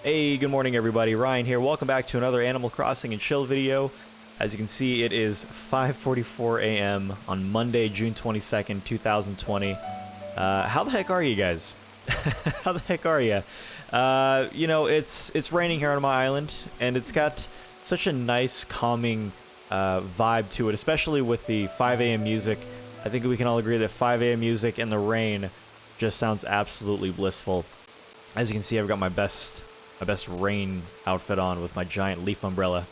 Hey, good morning everybody, Ryan here. Welcome back to another Animal Crossing and Chill video. As you can see, it is 5:44 a.m. on Monday, June 22nd, 2020. How the heck are you guys? How the heck are you? You know, it's raining here on my island, and it's got such a nice, calming vibe to it, especially with the 5 a.m. music. I think we can all agree that 5 a.m. music in the rain just sounds absolutely blissful. As you can see, I've got my best rain outfit on with my giant leaf umbrella.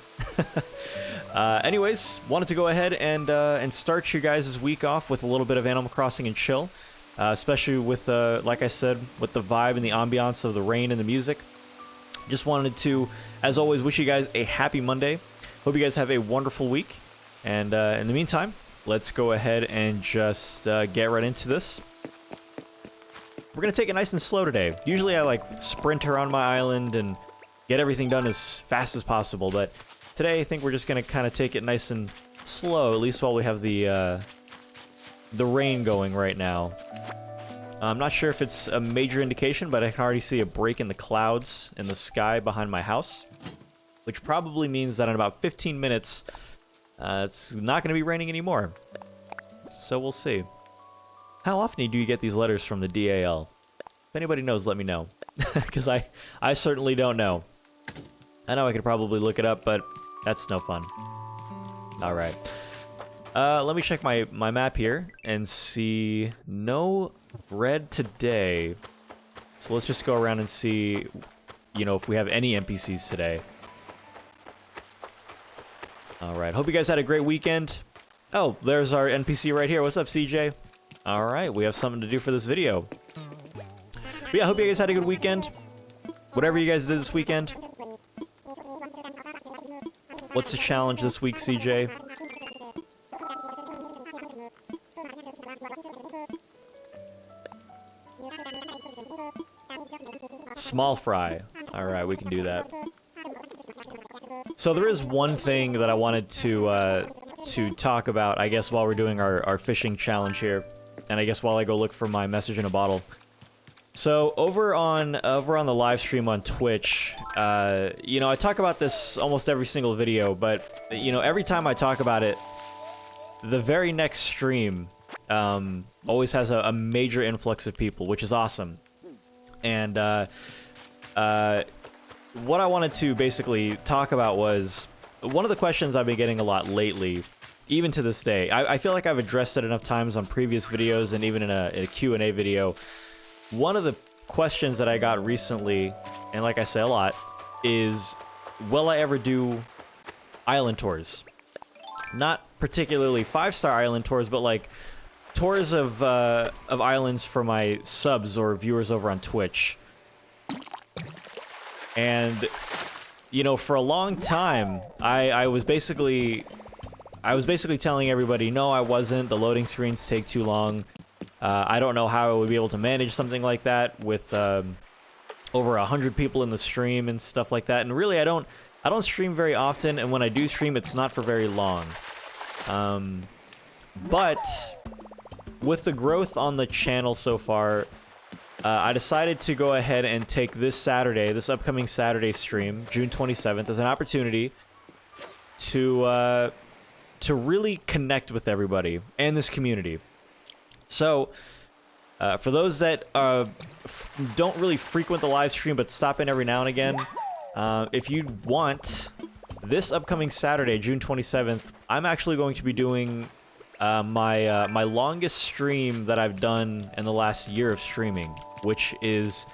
Anyways, wanted to go ahead and start you guys' week off with a little bit of Animal Crossing and Chill, especially with, like I said, with the vibe and the ambiance of the rain and the music. Just wanted to, as always, wish you guys a happy Monday. Hope you guys have a wonderful week. And in the meantime, let's go ahead and just get right into this. We're going to take it nice and slow today. Usually I like sprint around my island and get everything done as fast as possible, but today I think we're just going to kind of take it nice and slow, at least while we have the rain going right now. I'm not sure if it's a major indication, but I can already see a break in the clouds in the sky behind my house, which probably means that in about 15 minutes, it's not going to be raining anymore. So we'll see. How often do you get these letters from the DAL? If anybody knows, let me know. Because I certainly don't know. I know I could probably look it up, but that's no fun. Alright. Let me check my map here and see. No red today. So let's just go around and see, you know, if we have any NPCs today. Alright, hope you guys had a great weekend. Oh, there's our NPC right here. What's up, CJ? Alright, we have something to do for this video. But yeah, I hope you guys had a good weekend. Whatever you guys did this weekend. What's the challenge this week, CJ? Small fry. Alright, we can do that. So there is one thing that I wanted to talk about, I guess, while we're doing our fishing challenge here. And I guess while I go look for my message in a bottle. So over on the live stream on Twitch, you know, I talk about this almost every single video, but you know, every time I talk about it, the very next stream always has a major influx of people, which is awesome. And what I wanted to basically talk about was one of the questions I've been getting a lot lately. Even to this day, I feel like I've addressed it enough times on previous videos and even in a Q&A video. One of the questions that I got recently, and like I say a lot, is will I ever do island tours? Not particularly 5-star island tours, but like tours of islands for my subs or viewers over on Twitch. And you know, for a long time, I was basically telling everybody, no, I wasn't. The loading screens take too long. I don't know how I would be able to manage something like that with over 100 people in the stream and stuff like that. And really, I don't stream very often, and when I do stream, it's not for very long. But with the growth on the channel so far, I decided to go ahead and take this upcoming Saturday stream, June 27th, as an opportunity to really connect with everybody and this community. So, for those that don't really frequent the live stream but stop in every now and again, if you want, this upcoming Saturday, June 27th, I'm actually going to be doing my longest stream that I've done in the last year of streaming, which is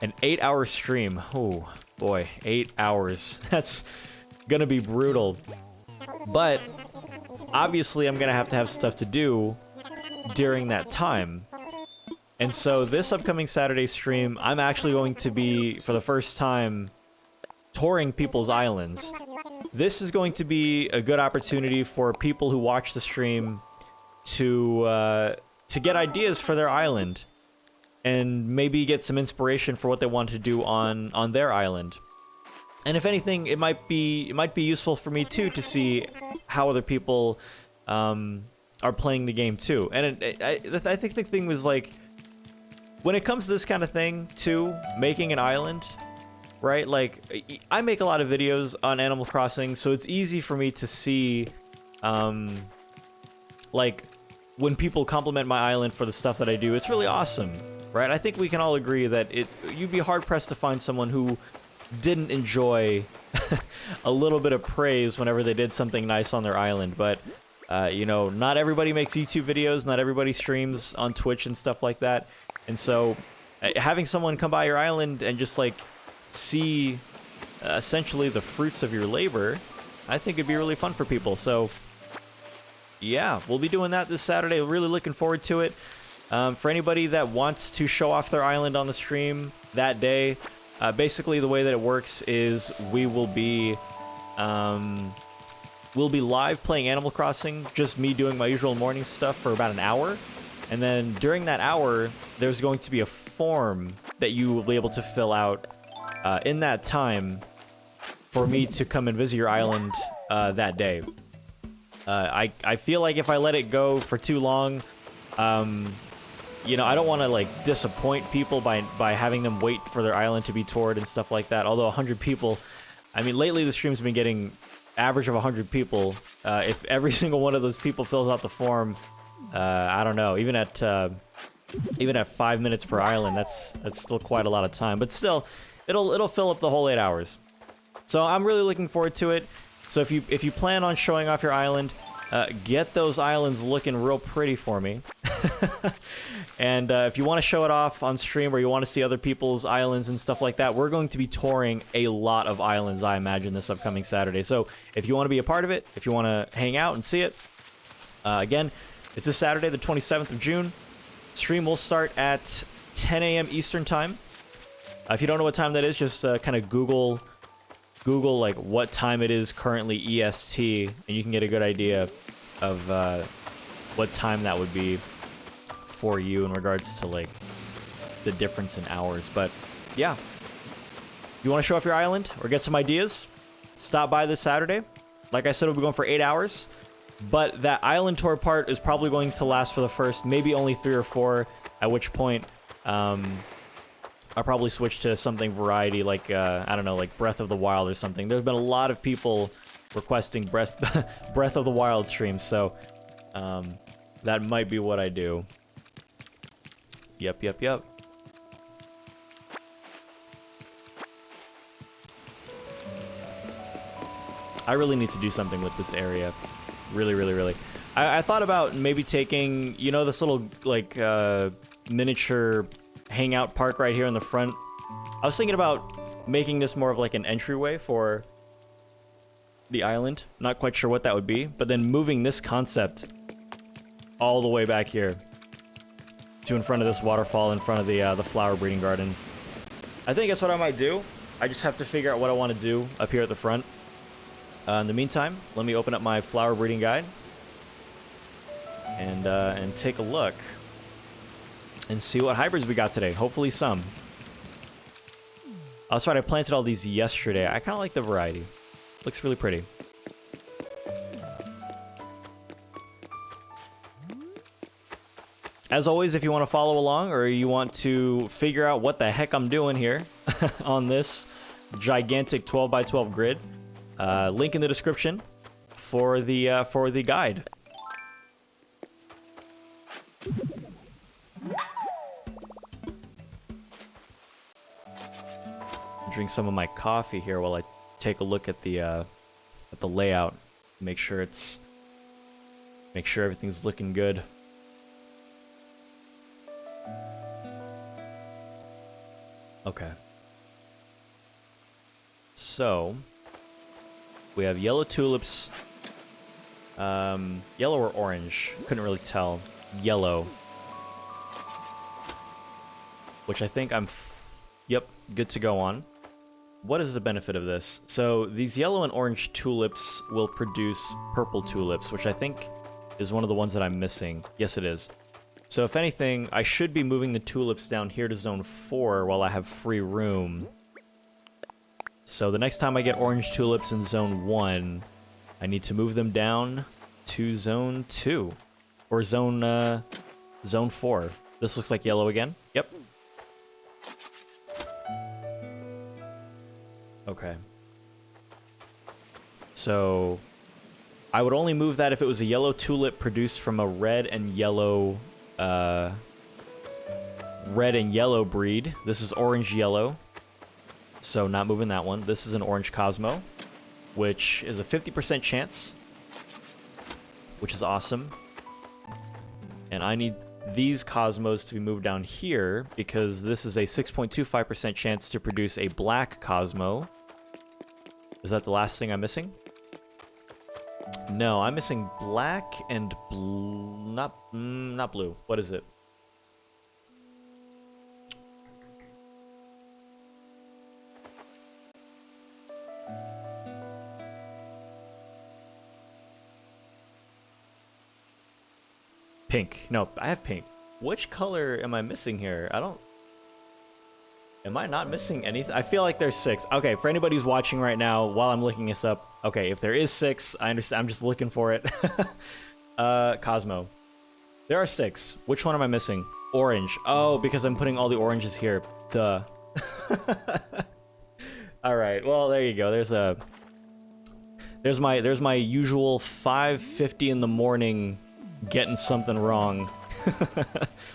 an 8-hour stream. Oh boy, 8 hours. That's gonna be brutal. But obviously, I'm gonna have to have stuff to do during that time. And so this upcoming Saturday stream, I'm actually going to be, for the first time, touring people's islands. This is going to be a good opportunity for people who watch the stream to get ideas for their island and maybe get some inspiration for what they want to do on their island. And if anything, it might be useful for me too to see how other people are playing the game too. And I think the thing was, like, when it comes to this kind of thing too, making an island, right? Like, I make a lot of videos on Animal Crossing, so it's easy for me to see, like, when people compliment my island for the stuff that I do, it's really awesome, right? I think we can all agree that you'd be hard-pressed to find someone who didn't enjoy a little bit of praise whenever they did something nice on their island, but, you know, not everybody makes YouTube videos, not everybody streams on Twitch and stuff like that, and so having someone come by your island and just, like, see essentially the fruits of your labor, I think it'd be really fun for people. So yeah, we'll be doing that this Saturday. Really looking forward to it. For anybody that wants to show off their island on the stream that day, basically the way that it works is we'll be live playing Animal Crossing, just me doing my usual morning stuff for about an hour, and then during that hour there's going to be a form that you will be able to fill out in that time for me to come and visit your island that day. I feel like if I let it go for too long, you know, I don't want to, like, disappoint people by having them wait for their island to be toured and stuff like that. Although 100 people, I mean, lately the stream's been getting average of 100 people. If every single one of those people fills out the form, I don't know, even at 5 minutes per island, that's still quite a lot of time. But still, it'll fill up the whole 8 hours. So I'm really looking forward to it. So if you plan on showing off your island, get those islands looking real pretty for me. And if you want to show it off on stream or you want to see other people's islands and stuff like that, we're going to be touring a lot of islands, I imagine, this upcoming Saturday. So if you want to be a part of it, if you want to hang out and see it, again, it's this Saturday, the 27th of June. Stream will start at 10 a.m. Eastern time. If you don't know what time that is, just kind of Google like what time it is currently EST, and you can get a good idea of what time that would be for you in regards to, like, the difference in hours. But yeah, if you want to show off your island or get some ideas, stop by this Saturday. Like I said, we'll be going for 8 hours, but that island tour part is probably going to last for the first maybe only 3 or 4, at which point I'll probably switch to something variety, like, I don't know, like Breath of the Wild or something. There's been a lot of people requesting Breath of the Wild streams, so that might be what I do. Yep. I really need to do something with this area. Really. I thought about maybe taking, you know, this little, like, miniature hangout park right here in the front. I was thinking about making this more of like an entryway for the island. Not quite sure what that would be, but then moving this concept all the way back here to in front of this waterfall, in front of the flower breeding garden. I think that's what I might do. I just have to figure out what I want to do up here at the front. In the meantime, let me open up my flower breeding guide and take a look and see what hybrids we got today. Hopefully some. Oh, that's right, I planted all these yesterday. I kind of like the variety. Looks really pretty. As always, if you want to follow along or you want to figure out what the heck I'm doing here on this gigantic 12x12 grid, link in the description for the guide. Drink some of my coffee here while I take a look at the layout. Make sure everything's looking good. Okay. So we have yellow tulips. Yellow or orange? Couldn't really tell. Yellow. Which I think yep, good to go on. What is the benefit of this? So these yellow and orange tulips will produce purple tulips, which I think is one of the ones that I'm missing. Yes, it is. So if anything, I should be moving the tulips down here to zone 4 while I have free room. So the next time I get orange tulips in zone 1, I need to move them down to zone 2 or zone 4. This looks like yellow again. Yep. Okay. So I would only move that if it was a yellow tulip produced from a red and yellow breed. This is orange yellow. So not moving that one. This is an orange Cosmo, which is a 50% chance, which is awesome. And I need these Cosmos to be moved down here because this is a 6.25% chance to produce a black Cosmo. Is that the last thing I'm missing? No, I'm missing black and blue. Not blue. What is it? Pink. No, I have pink. Which color am I missing here? Am I not missing anything? I feel like there's 6. Okay, for anybody who's watching right now while I'm looking this up. Okay, if there is 6, I understand. I'm just looking for it. Cosmo. There are 6. Which one am I missing? Orange. Oh, because I'm putting all the oranges here. Duh. All right. Well, there you go. There's my usual 5:50 in the morning getting something wrong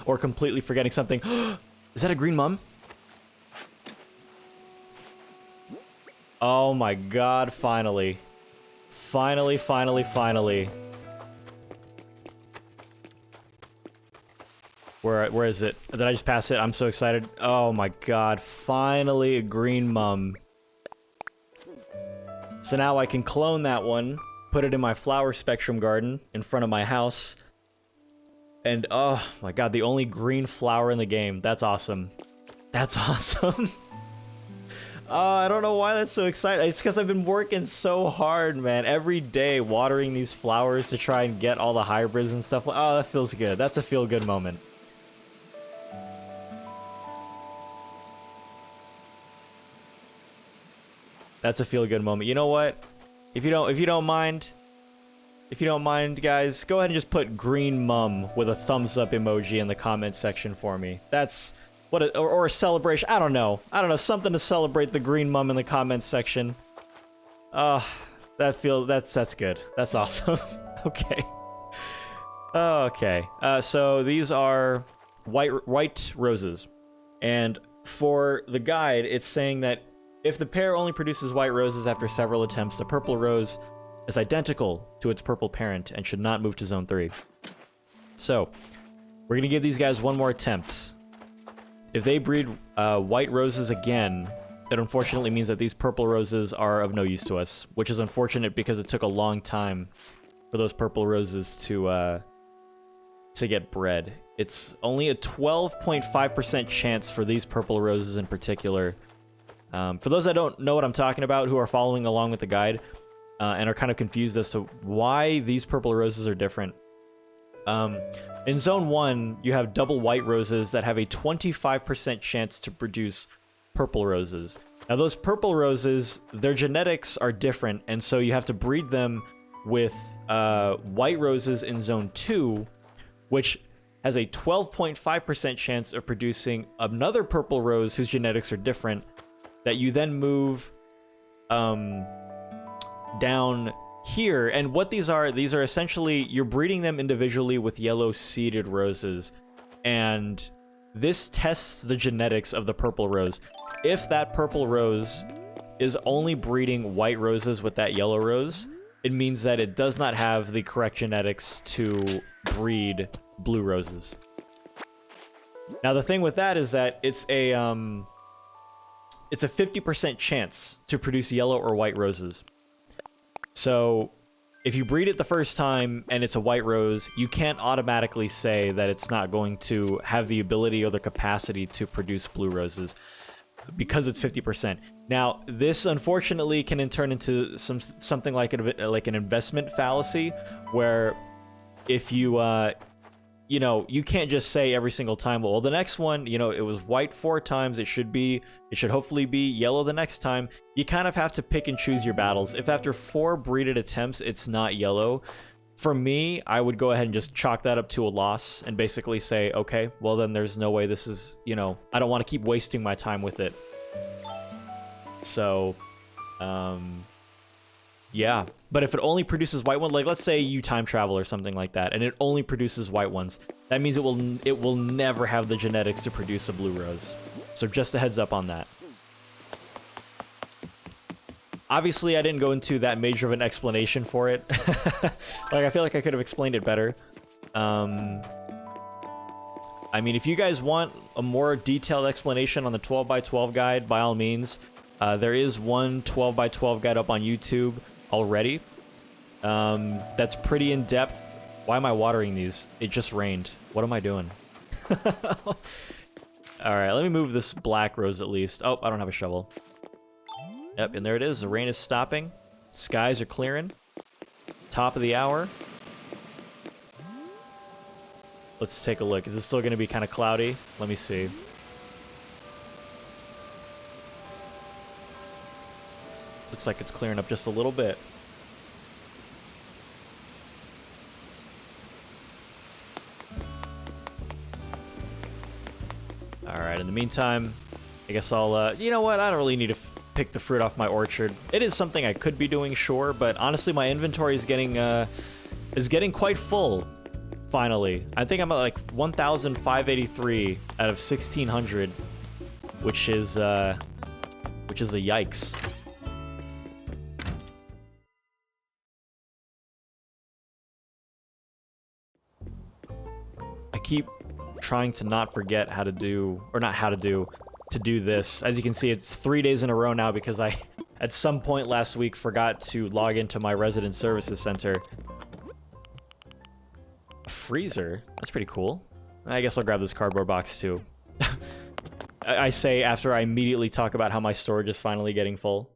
or completely forgetting something. Is that a green mum? Oh my god, finally. Finally. Where is it? Did I just pass it? I'm so excited. Oh my god, finally a green mum. So now I can clone that one, put it in my flower spectrum garden in front of my house. And oh my god, the only green flower in the game. That's awesome. That's awesome. I don't know why that's so exciting. It's because I've been working so hard, man. Every day watering these flowers to try and get all the hybrids and stuff. Oh, that feels good. That's a feel-good moment. That's a feel-good moment. You know what? If you don't mind, guys, go ahead and just put green mum with a thumbs up emoji in the comment section for me. That's what or a celebration. I don't know. Something to celebrate the green mum in the comments section. That's good. That's awesome. Okay. Okay. So these are white roses, and for the guide, it's saying that if the pair only produces white roses after several attempts, the purple rose is identical to its purple parent and should not move to Zone 3. So, we're going to give these guys one more attempt. If they breed white roses again, it unfortunately means that these purple roses are of no use to us, which is unfortunate because it took a long time for those purple roses to get bred. It's only a 12.5% chance for these purple roses in particular. For those that don't know what I'm talking about, who are following along with the guide, and are kind of confused as to why these purple roses are different. In Zone 1, you have double white roses that have a 25% chance to produce purple roses. Now, those purple roses, their genetics are different, and so you have to breed them with white roses in Zone 2, which has a 12.5% chance of producing another purple rose whose genetics are different, that you then move down here. And what these are essentially, you're breeding them individually with yellow seeded roses, and this tests the genetics of the purple rose. If that purple rose is only breeding white roses with that yellow rose, it means that it does not have the correct genetics to breed blue roses. Now the thing with that is that it's a 50% chance to produce yellow or white roses. So if you breed it the first time and it's a white rose, you can't automatically say that it's not going to have the ability or the capacity to produce blue roses because it's 50%. Now, this unfortunately can turn into something like an investment fallacy, where if you you can't just say every single time, well, the next one, it was white 4 times, it should hopefully be yellow the next time. You kind of have to pick and choose your battles. If after 4 breeded attempts, it's not yellow, for me, I would go ahead and just chalk that up to a loss and basically say, okay, well then there's no way this is, I don't want to keep wasting my time with it. So Yeah, but if it only produces white ones, like let's say you time travel or something like that, and it only produces white ones, that means it will never have the genetics to produce a blue rose. So just a heads up on that. Obviously, I didn't go into that major of an explanation for it. Like, I feel like I could have explained it better. I mean, if you guys want a more detailed explanation on the 12x12 guide, by all means, there is one 12x12 guide up on YouTube already. That's pretty in-depth. Why am I watering these? It just rained. What am I doing? Alright, let me move this black rose at least. Oh, I don't have a shovel. Yep, and there it is. The rain is stopping. Skies are clearing. Top of the hour. Let's take a look. Is it still going to be kind of cloudy? Let me see. Looks like it's clearing up just a little bit. Alright, in the meantime, I guess I'll, you know what? I don't really need to pick the fruit off my orchard. It is something I could be doing, sure, but honestly, my inventory is getting quite full. Finally, I think I'm at like 1,583 out of 1,600, which is a yikes. I keep trying to not forget how to do, or not how to do, to do this. As you can see, it's 3 days in a row now because I, at some point last week, forgot to log into my resident services center. A freezer? That's pretty cool. I guess I'll grab this cardboard box too. I say after I immediately talk about how my storage is finally getting full.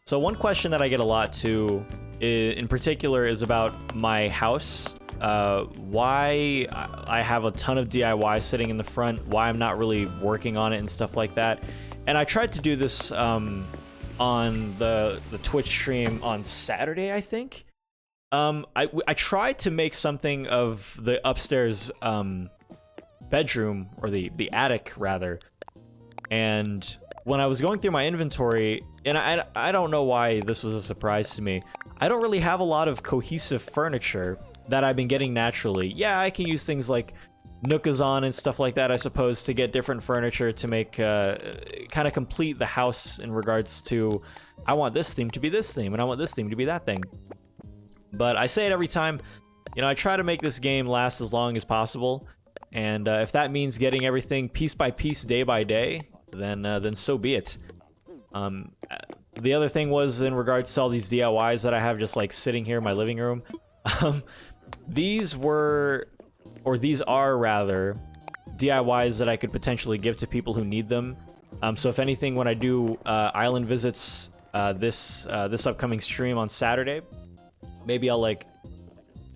So one question that I get a lot too, in particular, is about my house. Why I have a ton of DIY sitting in the front, why I'm not really working on it and stuff like that. And I tried to do this on the Twitch stream on Saturday, I think. I tried to make something of the upstairs bedroom, or the attic rather. And when I was going through my inventory, and I don't know why this was a surprise to me, I don't really have a lot of cohesive furniture that I've been getting naturally. Yeah, I can use things like Nookazon and stuff like that, I suppose, to get different furniture to make kind of complete the house in regards to, I want this theme to be this theme, and I want this theme to be that thing. But I say it every time, you know, I try to make this game last as long as possible, and if that means getting everything piece by piece, day by day, then so be it. The other thing was in regards to all these DIYs that I have just like sitting here in my living room. These are rather DIYs that I could potentially give to people who need them. So if anything, when I do island visits this upcoming stream on Saturday, maybe I'll, like,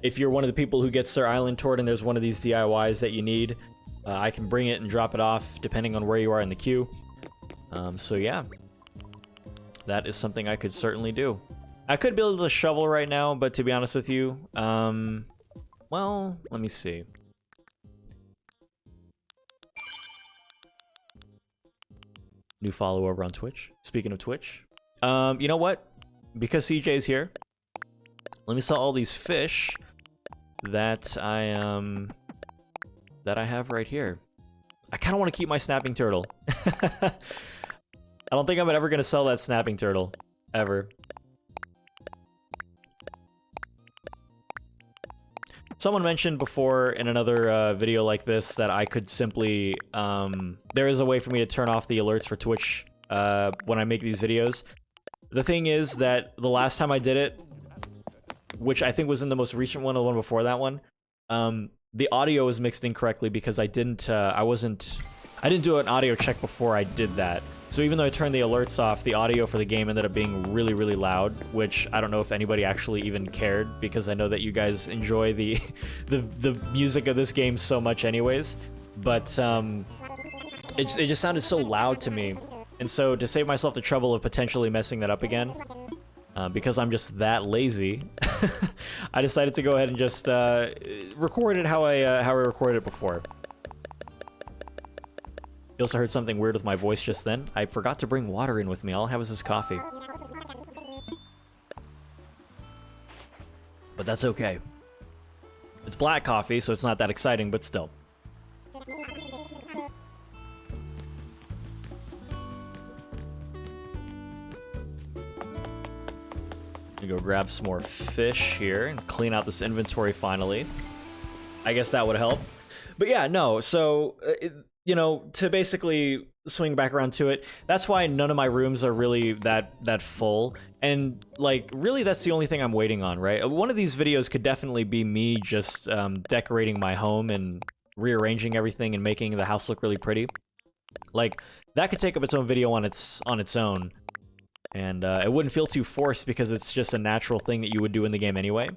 if you're one of the people who gets their island toured and there's one of these DIYs that you need, I can bring it and drop it off depending on where you are in the queue. So yeah, that is something I could certainly do. I could build a shovel right now, but to be honest with you, well, let me see. New follower over on Twitch. Speaking of Twitch, you know what? Because CJ's here, let me sell all these fish that I have right here. I kind of want to keep my snapping turtle. I don't think I'm ever going to sell that snapping turtle, ever. Someone mentioned before in another video like this that I could simply, there is a way for me to turn off the alerts for Twitch when I make these videos. The thing is that the last time I did it, which I think was in the most recent one, or the one before that one, the audio was mixed incorrectly because I didn't do an audio check before I did that. So even though I turned the alerts off, the audio for the game ended up being really, really loud, which I don't know if anybody actually even cared, because I know that you guys enjoy the music of this game so much anyways. But it just sounded so loud to me. And so to save myself the trouble of potentially messing that up again, because I'm just that lazy, I decided to go ahead and just record it how I recorded it before. You also heard something weird with my voice just then. I forgot to bring water in with me. All I have is this coffee. But that's okay. It's black coffee, so it's not that exciting, but still. Go grab some more fish here and clean out this inventory finally. I guess that would help. But yeah, no, so, you know, to basically swing back around to it, that's why none of my rooms are really that full. And, like, really that's the only thing I'm waiting on, right? One of these videos could definitely be me just decorating my home and rearranging everything and making the house look really pretty. Like, that could take up its own video on its own. And it wouldn't feel too forced because it's just a natural thing that you would do in the game anyway.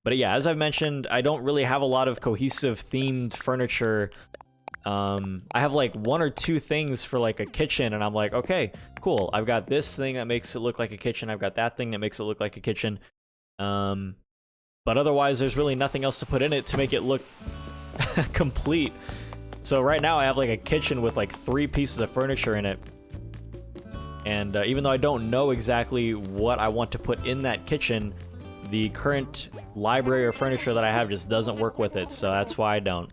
But yeah, as I've mentioned, I don't really have a lot of cohesive themed furniture. I have like 1 or 2 things for like a kitchen, and I'm like, okay, cool. I've got this thing that makes it look like a kitchen. I've got that thing that makes it look like a kitchen. But otherwise, there's really nothing else to put in it to make it look complete. So right now, I have like a kitchen with like 3 pieces of furniture in it. And even though I don't know exactly what I want to put in that kitchen, the current library or furniture that I have just doesn't work with it, so that's why I don't.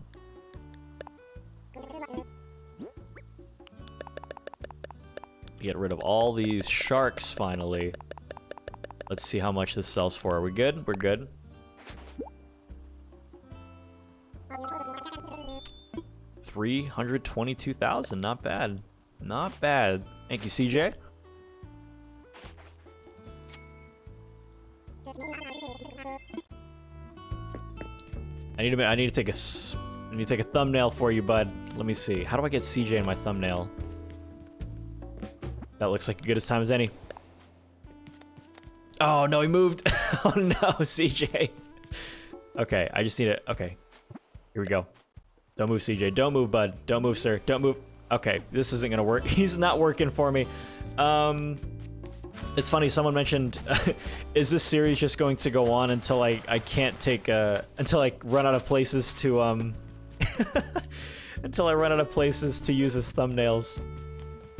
Get rid of all these sharks finally. Let's see how much this sells for. Are we good? We're good. $322,000, not bad. Not bad. Thank you, CJ. I need to take a thumbnail for you, bud. Let me see. How do I get CJ in my thumbnail? That looks like as good a time as any. Oh no, he moved. Oh no, CJ. Okay, I just need it. Okay, here we go. Don't move, CJ. Don't move, bud. Don't move, sir. Don't move. Okay, this isn't gonna work. He's not working for me. It's funny, someone mentioned, is this series just going to go on until I can't take, until I run out of places to, until I run out of places to use as thumbnails.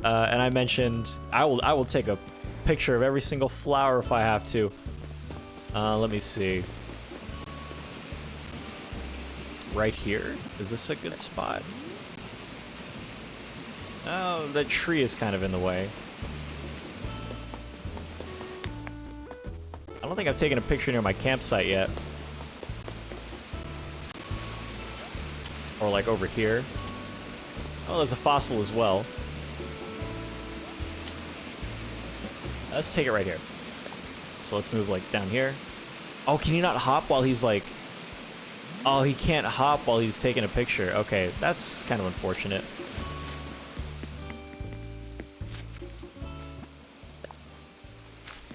And I mentioned, I will take a picture of every single flower if I have to. Let me see. Right here? Is this a good spot? Oh, that tree is kind of in the way. I don't think I've taken a picture near my campsite yet. Or like over here. Oh, there's a fossil as well. Let's take it right here. So let's move like down here. Oh, can he not hop while he's like... Oh, he can't hop while he's taking a picture. Okay, that's kind of unfortunate.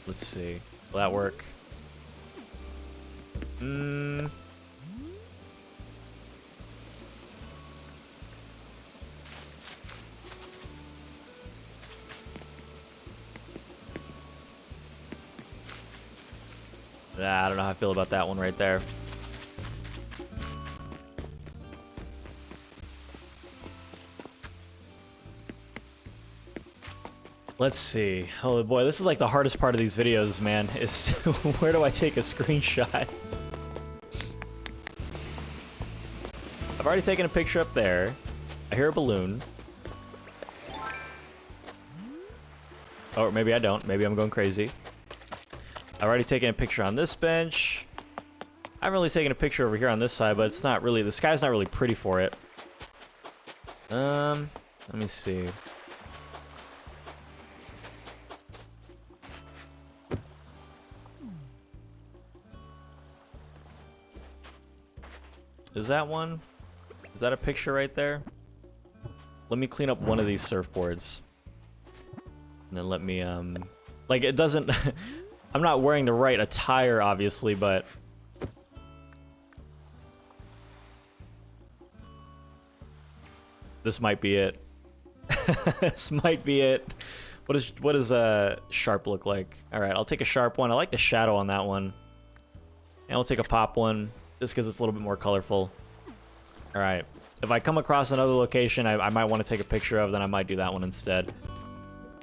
Let's see. Will that work? I don't know how I feel about that one right there. Let's see. Oh boy, this is like the hardest part of these videos, man, is where do I take a screenshot? I've already taken a picture up there. I hear a balloon. Or maybe I don't. Maybe I'm going crazy. I've already taken a picture on this bench. I've really taken a picture over here on this side, but it's not really, the sky's not really pretty for it. Let me see. Is that one? Is that a picture right there? Let me clean up one of these surfboards. And then let me, like, it doesn't... I'm not wearing the right attire, obviously, but... This might be it. This might be it. What does a sharp look like? Alright, I'll take a sharp one. I like the shadow on that one. And I'll take a pop one, just because it's a little bit more colorful. Alright. If I come across another location I might want to take a picture of, then I might do that one instead.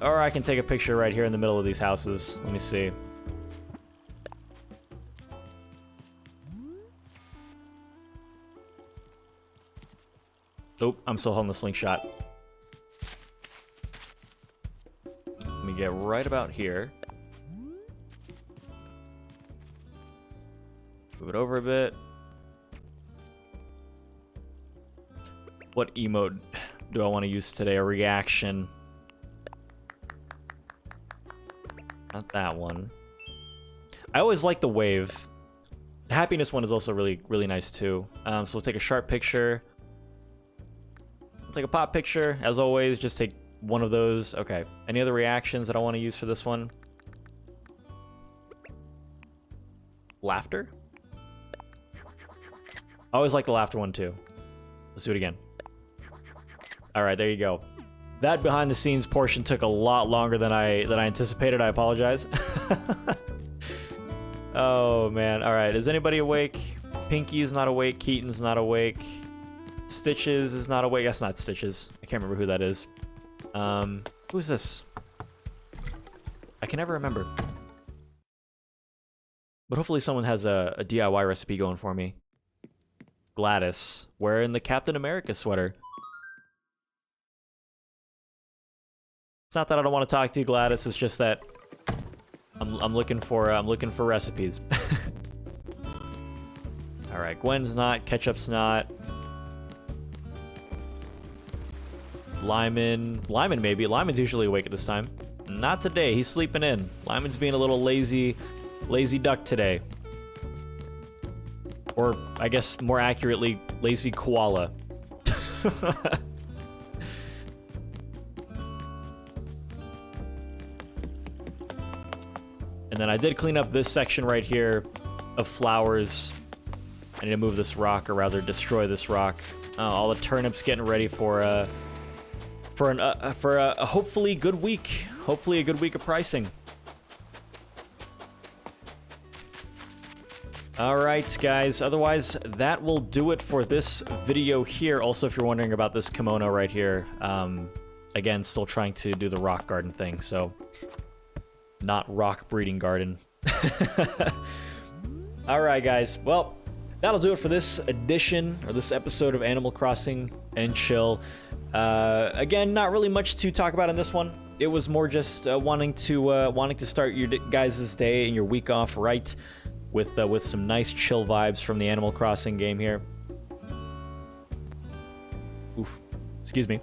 Or I can take a picture right here in the middle of these houses. Let me see. Oh, I'm still holding the slingshot. Let me get right about here. Move it over a bit. What emote do I want to use today? A reaction. Not that one. I always like the wave. The happiness one is also really, really nice too. So we'll take a sharp picture. We'll take a pop picture. As always, just take one of those. Okay. Any other reactions that I want to use for this one? Laughter? I always like the laughter one too. Let's do it again. All right, there you go. That behind the scenes portion took a lot longer than I anticipated. I apologize. Oh man. All right, is anybody awake? Pinky's not awake. Keaton's not awake. Stitches is not awake. That's not Stitches. I can't remember who that is. Who's this? I can never remember. But hopefully someone has a DIY recipe going for me. Gladys, wearing the Captain America sweater. It's not that I don't want to talk to you, Gladys. It's just that I'm looking for recipes. All right, Gwen's not. Ketchup's not. Lyman maybe. Lyman's usually awake at this time. Not today. He's sleeping in. Lyman's being a little lazy duck today. Or, I guess, more accurately, lazy koala. And then I did clean up this section right here of flowers. I need to move this rock, or rather destroy this rock. All the turnips getting ready for a hopefully good week. Hopefully a good week of pricing. Alright, guys. Otherwise, that will do it for this video here. Also, if you're wondering about this kimono right here, again, still trying to do the rock garden thing, so not rock breeding garden. Alright, guys. Well, that'll do it for this edition, or this episode of Animal Crossing and Chill. Again, not really much to talk about in this one. It was more just wanting to start your guys' day and your week off right, with some nice chill vibes from the Animal Crossing game here. Oof, excuse me.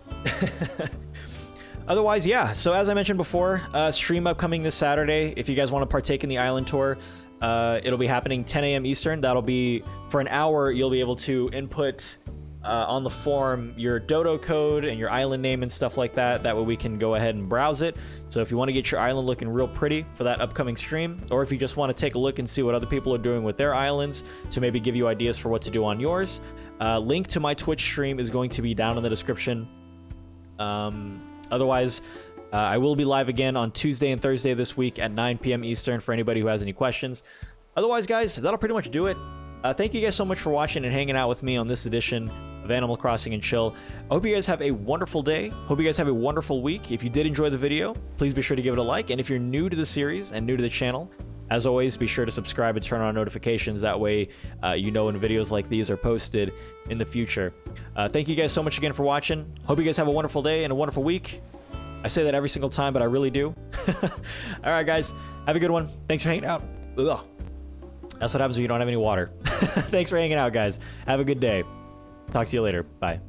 Otherwise, yeah, so as I mentioned before, stream upcoming this Saturday. If you guys want to partake in the island tour, it'll be happening 10 a.m. Eastern. That'll be, for an hour, you'll be able to input on the form your dodo code and your island name and stuff like that. That way we can go ahead and browse it. So if you want to get your island looking real pretty for that upcoming stream, or if you just want to take a look and see what other people are doing with their islands to maybe give you ideas for what to do on yours, link to my Twitch stream is going to be down in the description. Otherwise, I will be live again on Tuesday and Thursday this week at 9 p.m. Eastern for anybody who has any questions. Otherwise, guys, that'll pretty much do it. Thank you guys so much for watching and hanging out with me on this edition of Animal Crossing and Chill. I hope you guys have a wonderful day. Hope you guys have a wonderful week. If you did enjoy the video, please be sure to give it a like. And if you're new to the series and new to the channel, as always, be sure to subscribe and turn on notifications. That way, you know when videos like these are posted in the future. Thank you guys so much again for watching. Hope you guys have a wonderful day and a wonderful week. I say that every single time, but I really do. All right, guys. Have a good one. Thanks for hanging out. Ugh. That's what happens when you don't have any water. Thanks for hanging out, guys. Have a good day. Talk to you later. Bye.